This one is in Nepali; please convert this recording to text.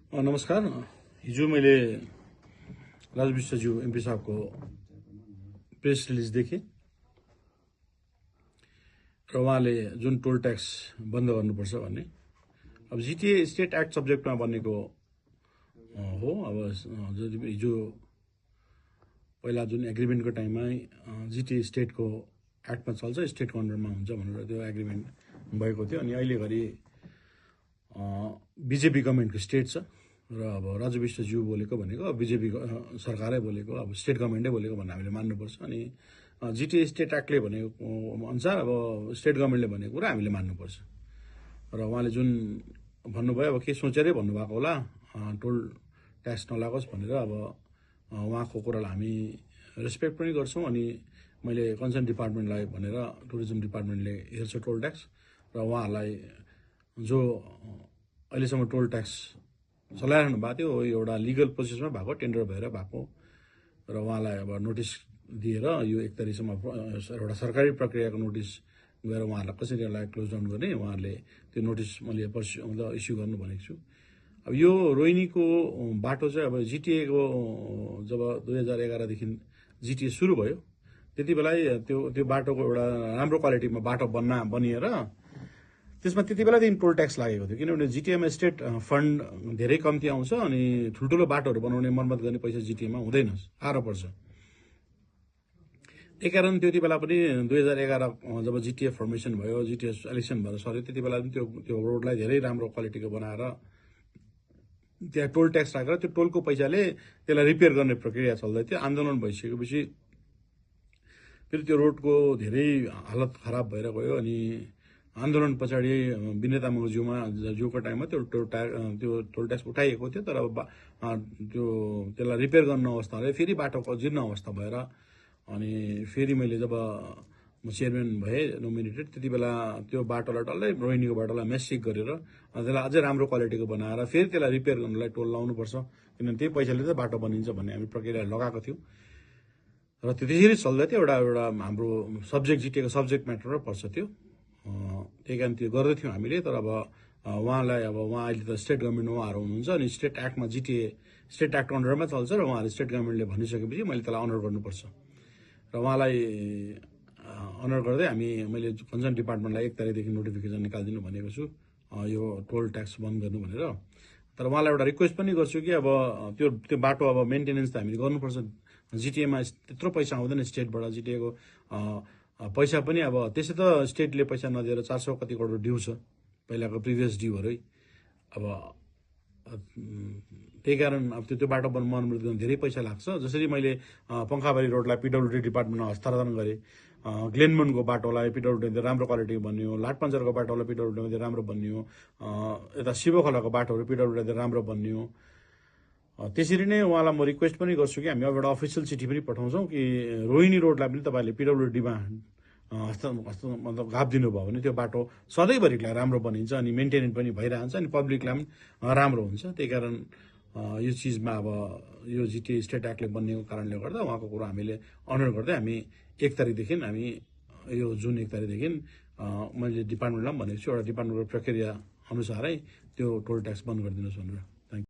नमस्कार। हिजो मैले राजु विष्टज्यू एमपी साहबको प्रेस रिलिज देखेँ र उहाँले जुन टोल ट्याक्स बन्द गर्नुपर्छ भन्ने अब जिटिए स्टेट एक्ट सब्जेक्टमा बनेको हो। अब हिजो पहिला जुन एग्रिमेन्टको टाइममा जिटिए स्टेटको एक्टमा चल्छ, स्टेटको अन्डरमा हुन्छ भनेर त्यो एग्रिमेन्ट भएको थियो। अनि अहिले घरि बिजेपी गभर्मेन्टको स्टेट छ र अब राजु विष्टज्यू बोलेको भनेको बिजेपी सरकारै बोलेको, अब स्टेट गभर्मेन्टै बोलेको भनेर हामीले मान्नुपर्छ। अनि जिटिए स्टेट एक्टले भनेको अनुसार अब स्टेट गभर्मेन्टले भनेको कुरा हामीले मान्नुपर्छ। र उहाँले जुन भन्नुभयो अब के सोचेरै भन्नुभएको होला, टोल ट्याक्स नलागोस् भनेर। अब उहाँको कुरालाई हामी रेस्पेक्ट पनि गर्छौँ। अनि मैले कन्सर्न डिपार्टमेन्टलाई भनेर टुरिज्म डिपार्टमेन्टले हेर्छ टोल ट्याक्स, र उहाँहरूलाई जो अहिलेसम्म टोल ट्याक्स चलाइरहनु भएको थियो एउटा लिगल प्रोसेसमा भएको, टेन्डर भएर भएको, र उहाँलाई अब नोटिस दिएर यो 1 तारिकसम्म एउटा सरकारी प्रक्रियाको नोटिस गएर उहाँहरूलाई कसरी यसलाई क्लोज डाउन गर्ने उहाँहरूले त्यो नोटिस मैले मतलब इस्यु गर्नु भनेको छु। अब यो रोहिणीको बाटो चाहिँ अब जिटिएको जब 2011देखि जिटिए सुरु भयो त्यति बेला त्यो बाटोको एउटा राम्रो क्वालिटीमा बाटो बनिएर त्यसमा त्यति बेलादेखि टोल ट्याक्स लागेको थियो। किनभने जिटिएमा स्टेट फन्ड धेरै कम्ती आउँछ अनि ठुल्ठुलो बाटोहरू बनाउने मर्मत गर्ने पैसा जिटिएमा हुँदैन, साह्रो पर्छ। त्यही कारण त्यति बेला पनि 2011 जब जिटिए फर्मेसन भयो, जिटिए इलेक्सन भएर सर्यो, त्यति बेला पनि त्यो रोडलाई धेरै राम्रो क्वालिटीको बनाएर त्यहाँ टोल ट्याक्स राखेर त्यो टोलको पैसाले त्यसलाई रिपेयर गर्ने प्रक्रिया चल्दै थियो। आन्दोलन भइसकेपछि फेरि त्यो रोडको धेरै हालत खराब भएर गयो। अनि आन्दोलन पछाडि विनय तामाङज्यूको टाइममा त्यो टोल ट्याक्स उठाइएको थियो, तर त्यसलाई रिपेयर गर्न अवस्थाले फेरि बाटोको जीर्ण अवस्था भएर अनि फेरि मैले जब म चेयरम्यान भएँ नोमिनेटेड, त्यति बेला त्यो बाटोलाई डल्लै रोहिणीको बाटोलाई मेसिक गरेर त्यसलाई अझै राम्रो क्वालिटीको बनाएर फेरि त्यसलाई रिपेयर गर्नलाई टोल लाउनुपर्छ, किनभने त्यही पैसाले चाहिँ बाटो बनिन्छ भन्ने हामी प्रक्रिया लगाएको थियौँ। र त्यो त्यसरी चल्दै थियो। एउटा हाम्रो सब्जेक्ट जिटिएको सब्जेक्ट म्याटरमा पर्छ त्यो, त्यही कारण त्यो गर्दै थियौँ हामीले। तर अब उहाँलाई उहाँ अहिले त स्टेट गभर्मेन्टमा उहाँहरू हुनुहुन्छ अनि स्टेट एक्टमा जिटिए स्टेट एक्ट अन्डरमा चल्छ र उहाँहरूले स्टेट गभर्मेन्टले भनिसकेपछि मैले त्यसलाई अनर गर्नुपर्छ र उहाँलाई अनर गर्दै मैले कन्सर्न डिपार्टमेन्टलाई 1 तारिकदेखि नोटिफिकेसन निकालिदिनु भनेको छु यो टोल ट्याक्स बन्द गर्नु भनेर। तर उहाँलाई एउटा रिक्वेस्ट पनि गर्छु कि अब त्यो बाटो अब मेन्टेनेन्स त हामीले गर्नुपर्छ। जिटिएमा त्यत्रो पैसा आउँदैन स्टेटबाट, जिटिएको पैसा पनि अब त्यसै त स्टेटले पैसा नदिएर 400 कति करोड ड्यू छ पहिलाको प्रिभियस ड्यूहरू। अब त्यही कारण अब त्यो बाटो मर्मत गर्न धेरै पैसा लाग्छ। जसरी मैले पङ्खाबारी रोडलाई पिडब्ल्युडी डिपार्टमेन्टमा हस्तान्तरण गरेँ, ग्लेनमनको बाटोलाई पिडब्ल्युडीले राम्रो क्वालिटीको बनियो, लाटपन्चरको बाटोलाई पिडब्ल्युडीले राम्रो बनियो, यता शिवखोलाको बाटोहरू पिडब्ल्युडीले राम्रो बनियो। त्यसरी नै उहाँलाई म रिक्वेस्ट पनि गर्छु कि हामी अब एउटा अफिसियल चिठी पनि पठाउँछौँ कि रोहिणी रोडलाई पनि तपाईँहरूले पिडब्ल्युडीमा मतलब घाप दिनुभयो भने त्यो बाटो सधैँभरिको लागि राम्रो बनिन्छ अनि मेन्टेनेन्स पनि भइरहन्छ अनि पब्लिकलाई पनि राम्रो हुन्छ। त्यही कारण यो चिजमा अब यो जिटिए स्टेट एक्टले बनिएको कारणले गर्दा उहाँको कुरो हामीले अनर गर्दै हामी 1 तारिकदेखि हामी यो जुन 1 तारिकदेखि मैले डिपार्टमेन्टलाई पनि भनेको छु एउटा डिपार्टमेन्टको प्रक्रिया अनुसारै त्यो टोल ट्याक्स बन्द गरिदिनुहोस् भनेर।